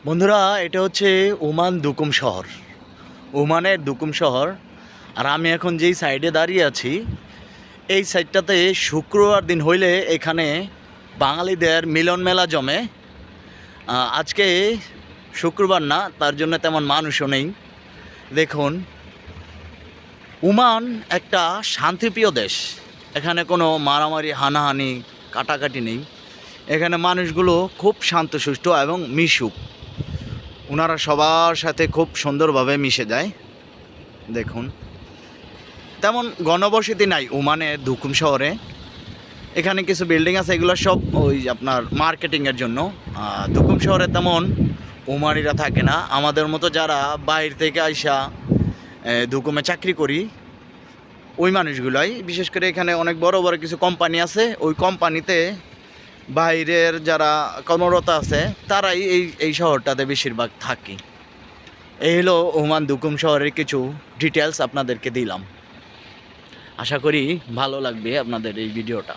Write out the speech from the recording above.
বন্ধুরা, এটা হচ্ছে ওমান দুকুম শহর। ওমানের দুকুম শহর। আর আমি এখন যেই সাইডে দাঁড়িয়ে আছি, এই সাইডটাতে শুক্রবার দিন হইলে এখানে বাঙালিদের মিলন মেলা জমে। আজকে শুক্রবার না, তার জন্য তেমন মানুষও নেই। দেখুন, ওমান একটা শান্তিপ্রিয় দেশ। এখানে কোনো মারামারি, হানাহানি, কাটাকাটি নেই। এখানে মানুষগুলো খুব শান্তশিষ্ট এবং মিশুক। ওনারা সবার সাথে খুব সুন্দরভাবে মিশে যায়। দেখুন, তেমন ঘনবসতি নাই ওমানের দুকুম শহরে। এখানে কিছু বিল্ডিং আছে, এগুলো সব ওই আপনার মার্কেটিংয়ের জন্য। দুকুম শহরে তেমন ওমানিরা থাকে না। আমাদের মতো যারা বাইরে থেকে আইসা দুকুমে চাকরি করি, ওই মানুষগুলাই বিশেষ করে এখানে অনেক বড় বড় কিছু কোম্পানি আছে। ওই কোম্পানিতে বাইরের যারা কর্মরত আছে তারাই এই শহরটাতে বেশিরভাগ থাকে। এই হলো ওমান দুকুম শহরের কিছু ডিটেলস আপনাদেরকে দিলাম। আশা করি ভালো লাগবে আপনাদের এই ভিডিওটা।